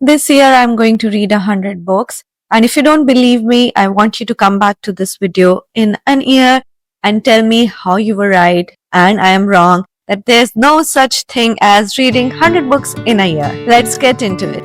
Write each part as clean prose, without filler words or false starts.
This year I'm going to read 100 books. And if you don't believe me, I want you to come back to this video in an year and tell me how you were right and I am wrong, that there's no such thing as reading 100 books in a year. Let's get into it.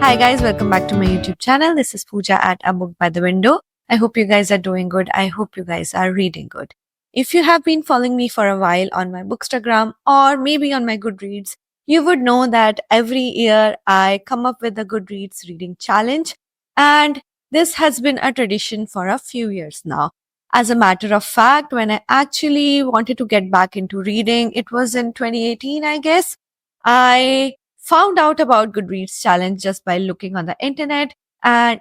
Hi guys, welcome back to my YouTube channel. This is Pooja at A Book by the Window. I hope you guys are doing good. I hope you guys are reading good. If you have been following me for a while on my Bookstagram or maybe on my Goodreads, you would know that every year I come up with a Goodreads reading challenge, and this has been a tradition for a few years now. As a matter of fact, when I actually wanted to get back into reading, it was in 2018, I guess. I found out about Goodreads challenge just by looking on the internet, and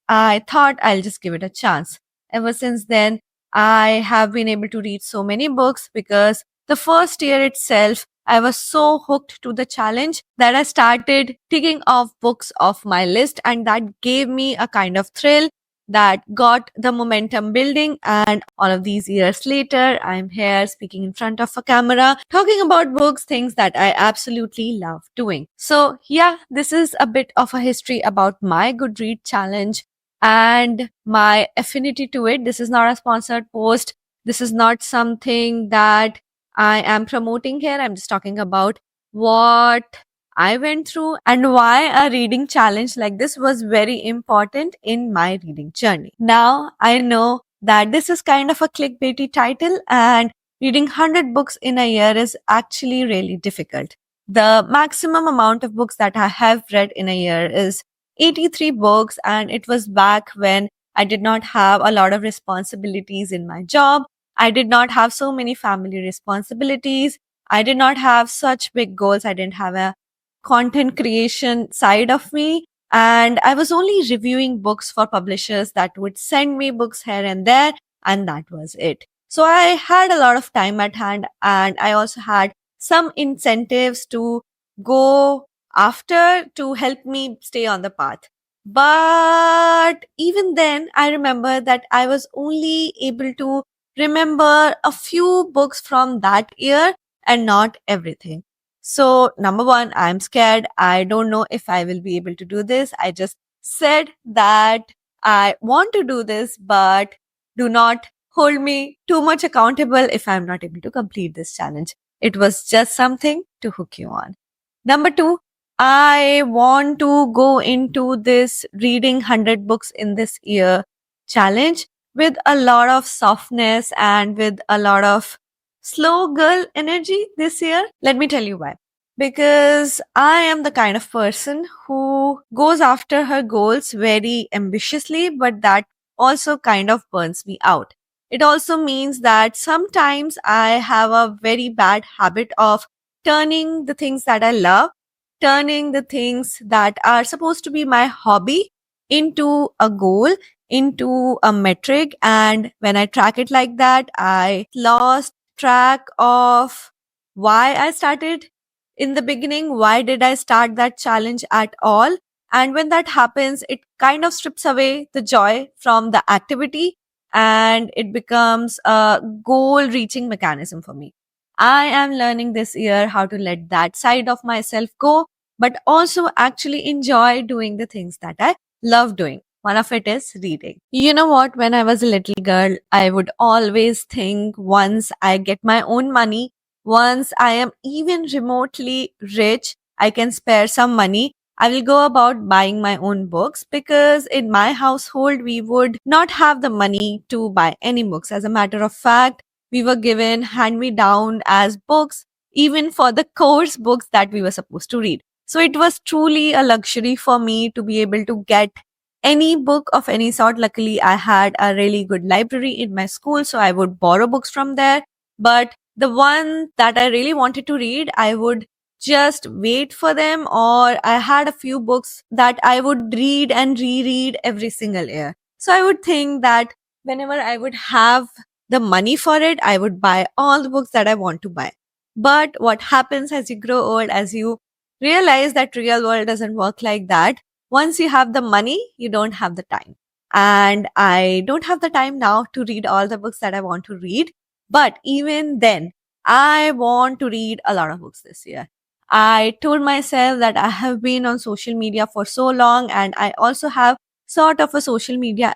I thought I'll just give it a chance. Ever since then, I have been able to read so many books because the first year itself, I was so hooked to the challenge that I started ticking off books off my list, and that gave me a kind of thrill that got the momentum building. And all of these years later, I'm here speaking in front of a camera, talking about books, things that I absolutely love doing. So yeah, this is a bit of a history about my Goodreads challenge and my affinity to it. This is not a sponsored post. This is not something that I am promoting here. I'm just talking about what I went through and why a reading challenge like this was very important in my reading journey. Now, I know that this is kind of a clickbaity title, and reading 100 books in a year is actually really difficult. The maximum amount of books that I have read in a year is 83 books, and it was back when I did not have a lot of responsibilities in my job. I did not have so many family responsibilities. I did not have such big goals. I didn't have a content creation side of me. And I was only reviewing books for publishers that would send me books here and there, and that was it. So I had a lot of time at hand, and I also had some incentives to go after to help me stay on the path. But even then, I remember that I was only able to remember a few books from that year and not everything. So, number one, I'm scared. I don't know if I will be able to do this. I just said that I want to do this, but do not hold me too much accountable if I'm not able to complete this challenge. It was just something to hook you on. Number two, I want to go into this reading 100 books in this year challenge with a lot of softness and with a lot of slow girl energy this year. Let me tell you why. Because I am the kind of person who goes after her goals very ambitiously, but that also kind of burns me out. It also means that sometimes I have a very bad habit of turning the things that I love, turning the things that are supposed to be my hobby into a goal, into a metric. And when I track it like that, I lost track of why I started in the beginning. Why did I start that challenge at all? And when that happens, it kind of strips away the joy from the activity, and it becomes a goal reaching mechanism for me. I am learning this year how to let that side of myself go, but also actually enjoy doing the things that I love doing. One of it is reading. You know what? When I was a little girl, I would always think once I get my own money, once I am even remotely rich, I can spare some money. I will go about buying my own books, because in my household, we would not have the money to buy any books. As a matter of fact, we were given hand me down as books, even for the course books that we were supposed to read. So it was truly a luxury for me to be able to get any book of any sort. Luckily, I had a really good library in my school, so I would borrow books from there. But the one that I really wanted to read, I would just wait for them, or I had a few books that I would read and reread every single year. So I would think that whenever I would have the money for it, I would buy all the books that I want to buy. But what happens as you grow old, as you realize that real world doesn't work like that. Once you have the money, you don't have the time. And I don't have the time now to read all the books that I want to read. But even then, I want to read a lot of books this year. I told myself that I have been on social media for so long and I also have sort of a social media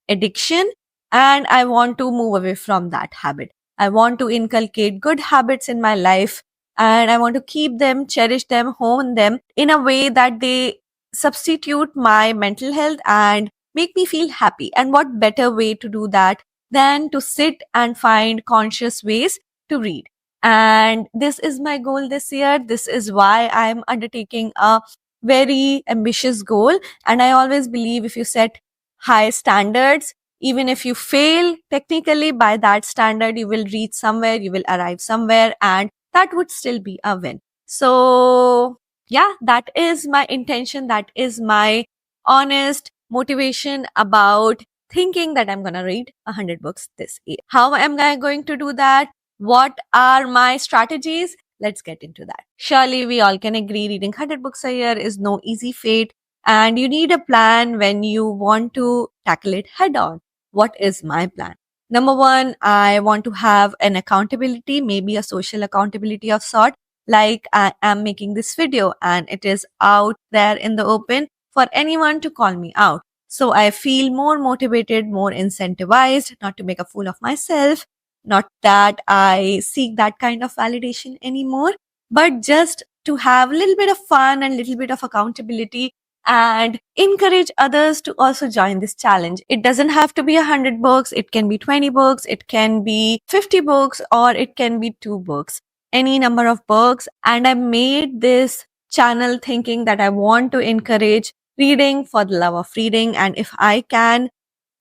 addiction, and I want to move away from that habit. I want to inculcate good habits in my life, and I want to keep them, cherish them, hone them in a way that they substitute my mental health and make me feel happy. And what better way to do that than to sit and find conscious ways to read? And this is my goal this year. This is why I'm undertaking a very ambitious goal. And I always believe if you set high standards, even if you fail technically by that standard, you will reach somewhere, you will arrive somewhere, and that would still be a win. So, yeah, that is my intention. That is my honest motivation about thinking that I'm going to read 100 books this year. How am I going to do that? What are my strategies? Let's get into that. Surely we all can agree reading 100 books a year is no easy feat, and you need a plan when you want to tackle it head on. What is my plan? Number one, I want to have an accountability, maybe a social accountability of sort, like I am making this video and it is out there in the open for anyone to call me out. So I feel more motivated, more incentivized, not to make a fool of myself, not that I seek that kind of validation anymore, but just to have a little bit of fun and a little bit of accountability and encourage others to also join this challenge. It doesn't have to be 100 books. It can be 20 books. It can be 50 books, or it can be 2 books, any number of books. And I made this channel thinking that I want to encourage reading for the love of reading. And if I can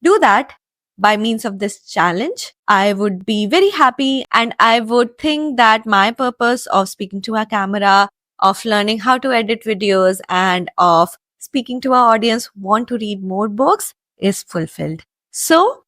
do that by means of this challenge, I would be very happy. And I would think that my purpose of speaking to a camera, of learning how to edit videos, and of speaking to our audience who want to read more books is fulfilled. So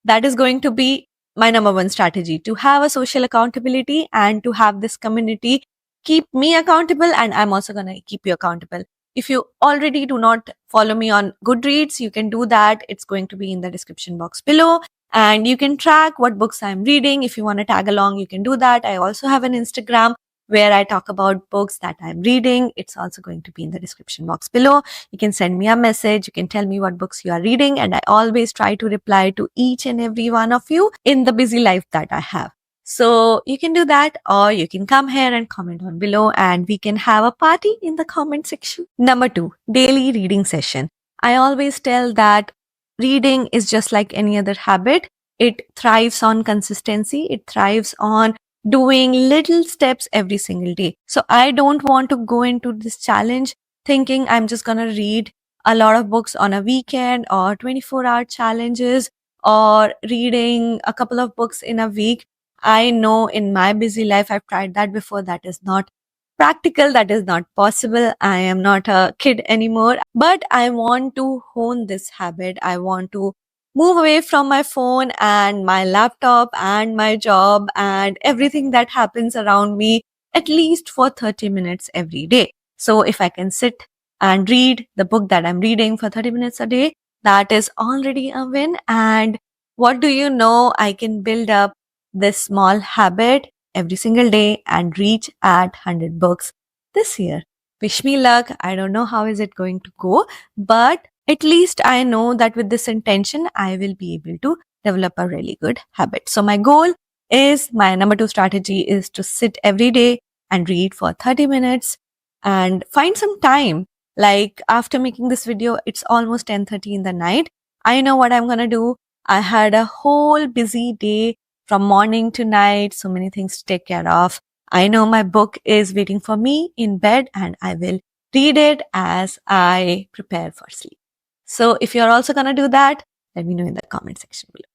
that is going to be my number one strategy, to have a social accountability and to have this community keep me accountable, and I'm also going to keep you accountable. If you already do not follow me on Goodreads, you can do that. It's going to be in the description box below, and you can track what books I'm reading. If you want to tag along, you can do that. I also have an Instagram where I talk about books that I'm reading. It's also going to be in the description box below. You can send me a message. You can tell me what books you are reading, and I always try to reply to each and every one of you in the busy life that I have. So you can do that, or you can come here and comment on below and we can have a party in the comment section. Number 2, daily reading session. I always tell that reading is just like any other habit. It thrives on consistency. It thrives on doing little steps every single day. So I don't want to go into this challenge thinking I'm just going to read a lot of books on a weekend, or 24-hour challenges, or reading a couple of books in a week. I know in my busy life, I've tried that before. That is not practical. That is not possible. I am not a kid anymore, but I want to hone this habit. I want to move away from my phone and my laptop and my job and everything that happens around me at least for 30 minutes every day. So if I can sit and read the book that I'm reading for 30 minutes a day, that is already a win. And what do you know? I can build up this small habit every single day and reach at 100 books this year. Wish me luck. I don't know how is it going to go, but at least I know that with this intention, I will be able to develop a really good habit. So my goal is, my number 2 strategy is to sit every day and read for 30 minutes and find some time. Like after making this video, it's almost 10:30 in the night. I know what I'm going to do. I had a whole busy day from morning to night, so many things to take care of. I know my book is waiting for me in bed and I will read it as I prepare for sleep. So if you're also going to do that, let me know in the comment section below.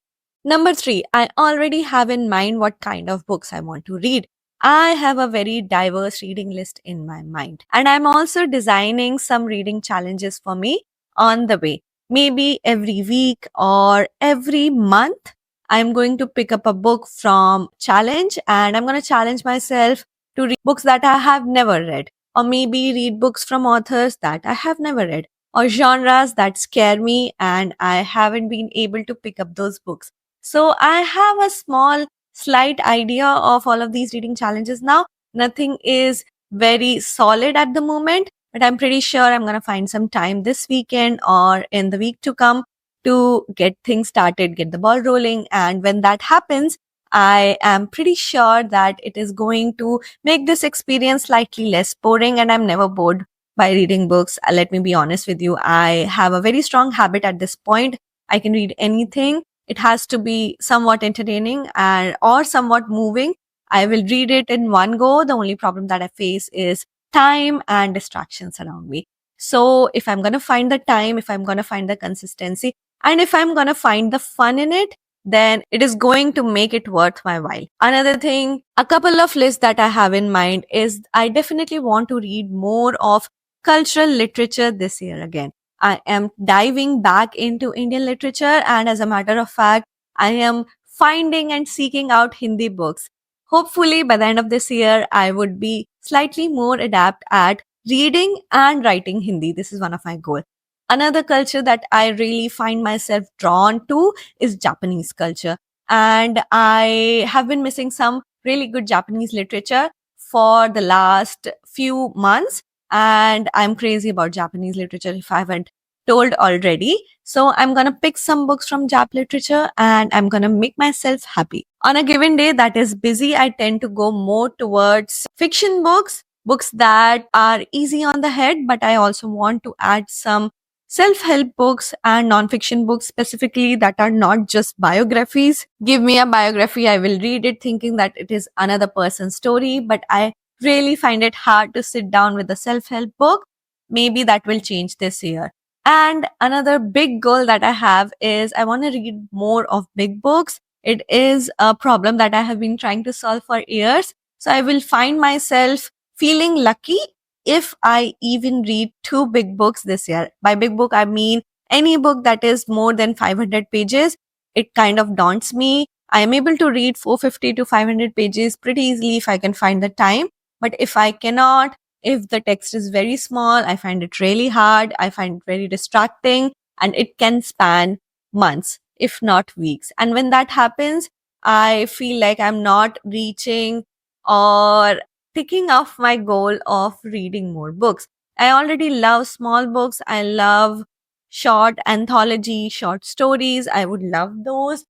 Number 3, I already have in mind what kind of books I want to read. I have a very diverse reading list in my mind, and I'm also designing some reading challenges for me on the way. Maybe every week or every month, I'm going to pick up a book from challenge, and I'm going to challenge myself to read books that I have never read, or maybe read books from authors that I have never read, or genres that scare me and I haven't been able to pick up those books. So I have a small slight idea of all of these reading challenges now. Nothing is very solid at the moment, but I'm pretty sure I'm going to find some time this weekend or in the week to come to get things started, get the ball rolling. And when that happens, I am pretty sure that it is going to make this experience slightly less boring, and I'm never bored by reading books. Let me be honest with you. I have a very strong habit at this point. I can read anything. It has to be somewhat entertaining and or somewhat moving. I will read it in one go. The only problem that I face is time and distractions around me. So if I'm going to find the time, if I'm going to find the consistency, and if I'm going to find the fun in it, then it is going to make it worth my while. Another thing, a couple of lists that I have in mind is I definitely want to read more of cultural literature this year again. I am diving back into Indian literature, and as a matter of fact, I am finding and seeking out Hindi books. Hopefully, by the end of this year, I would be slightly more adept at reading and writing Hindi. This is one of my goals. Another culture that I really find myself drawn to is Japanese culture. And I have been missing some really good Japanese literature for the last few months. And I'm crazy about Japanese literature if I haven't told already. So I'm going to pick some books from Jap literature and I'm going to make myself happy. On a given day that is busy, I tend to go more towards fiction books, books that are easy on the head, but I also want to add some self-help books and non-fiction books specifically that are not just biographies. Give me a biography, I will read it thinking that it is another person's story, but I really find it hard to sit down with a self-help book. Maybe that will change this year. And another big goal that I have is I want to read more of big books. It is a problem that I have been trying to solve for years. So I will find myself feeling lucky if I even read two big books this year. By big book, I mean any book that is more than 500 pages. It kind of daunts me. I am able to read 450 to 500 pages pretty easily if I can find the time. But if I cannot, if the text is very small, I find it really hard. I find it very distracting and it can span months, if not weeks. And when that happens, I feel like I'm not reaching or ticking off my goal of reading more books. I already love small books. I love short anthology, short stories. I would love those.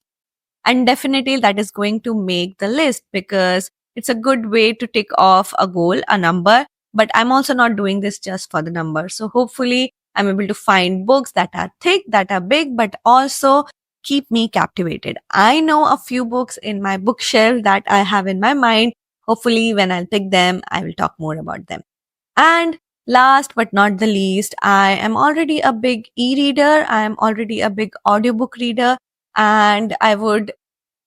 And definitely that is going to make the list because it's a good way to tick off a goal, a number. But I'm also not doing this just for the number. So hopefully I'm able to find books that are thick, that are big, but also keep me captivated. I know a few books in my bookshelf that I have in my mind. Hopefully when I'll pick them, I will talk more about them. And last but not the least, I am already a big e-reader. I am already a big audiobook reader and I would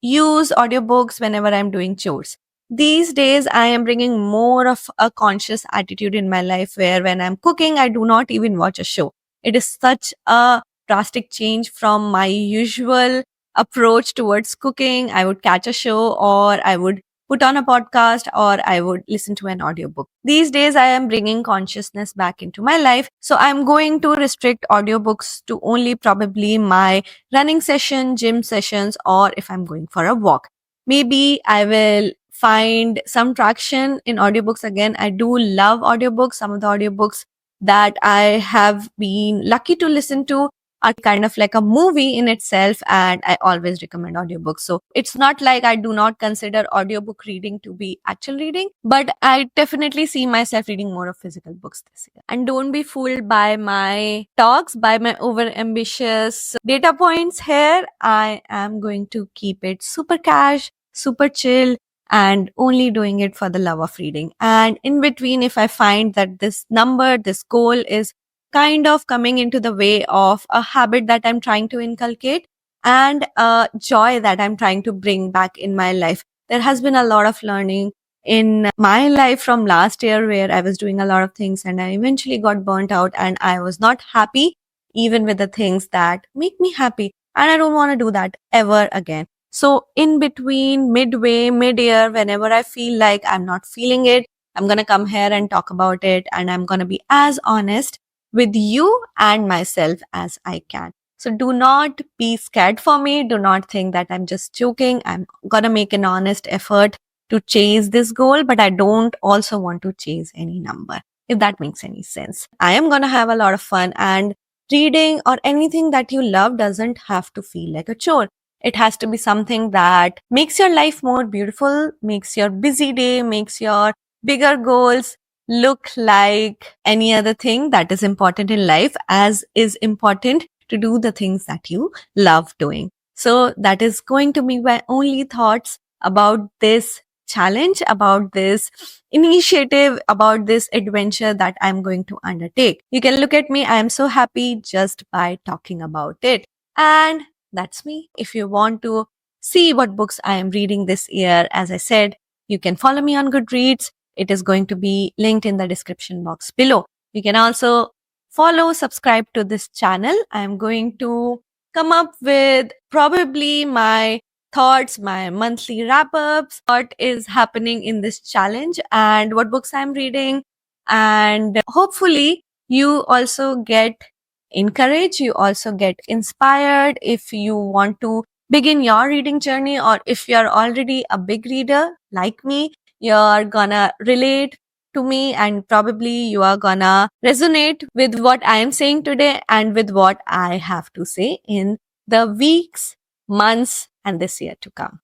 use audiobooks whenever I'm doing chores. These days, I am bringing more of a conscious attitude in my life where when I'm cooking, I do not even watch a show. It is such a drastic change from my usual approach towards cooking. I would catch a show or I would put on a podcast or I would listen to an audiobook. These days, I am bringing consciousness back into my life. So I'm going to restrict audiobooks to only probably my running session, gym sessions, or if I'm going for a walk. Maybe I will find some traction in audiobooks again. I do love audiobooks. Some of the audiobooks that I have been lucky to listen to are kind of like a movie in itself, and I always recommend audiobooks. So it's not like I do not consider audiobook reading to be actual reading, but I definitely see myself reading more of physical books this year. And don't be fooled by my talks, by my over ambitious data points here. I am going to keep it super cash, super chill, and only doing it for the love of reading. And in between, if I find that this number, this goal is kind of coming into the way of a habit that I'm trying to inculcate and a joy that I'm trying to bring back in my life. There has been a lot of learning in my life from last year where I was doing a lot of things and I eventually got burnt out and I was not happy even with the things that make me happy. And I don't want to do that ever again. So in between, midway, mid-year, whenever I feel like I'm not feeling it, I'm going to come here and talk about it. And I'm going to be as honest with you and myself as I can. So do not be scared for me. Do not think that I'm just joking. I'm gonna make an honest effort to chase this goal, but I don't also want to chase any number, if that makes any sense. I am gonna have a lot of fun, and reading or anything that you love doesn't have to feel like a chore. It has to be something that makes your life more beautiful, makes your busy day, makes your bigger goals look like any other thing that is important in life, as is important to do the things that you love doing. So that is going to be my only thoughts about this challenge, about this initiative, about this adventure that I'm going to undertake. You can look at me. I am so happy just by talking about it. And that's me. If you want to see what books I am reading this year, as I said, you can follow me on Goodreads. It is going to be linked in the description box below. You can also follow, subscribe to this channel. I am going to come up with probably my thoughts, my monthly wrap ups, what is happening in this challenge, and what books I'm reading. And hopefully, you also get encouraged, you also get inspired if you want to begin your reading journey, or if you're already a big reader like me, you're gonna relate to me, and probably you are gonna resonate with what I am saying today and with what I have to say in the weeks, months, and this year to come.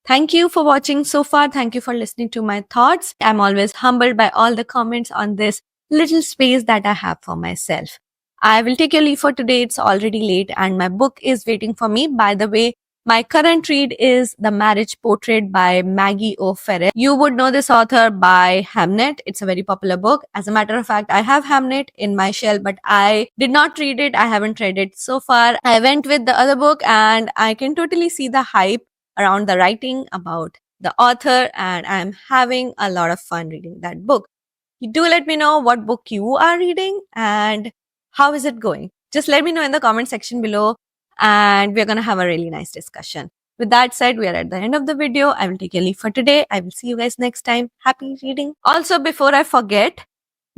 Thank you for watching so far. Thank you for listening to my thoughts. I'm always humbled by all the comments on this little space that I have for myself. I will take your leave for today. It's already late and my book is waiting for me. By the way, my current read is The Marriage Portrait by Maggie O'Farrell. You would know this author by Hamnet. It's a very popular book. As a matter of fact, I have Hamnet in my shelf, but I did not read it. I haven't read it so far. I went with the other book and I can totally see the hype around the writing about the author, and I'm having a lot of fun reading that book. You do let me know what book you are reading and how is it going. Just let me know in the comment section below, and we're going to have a really nice discussion. With that said, we are at the end of the video. I will take your leave for today. I will see you guys next time. Happy reading. Also, before I forget,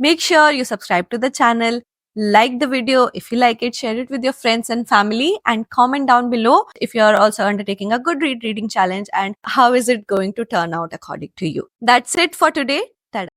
make sure you subscribe to the channel, like the video if you like it, share it with your friends and family, and comment down below if you are also undertaking a Goodreads reading challenge and how is it going to turn out according to you. That's it for today.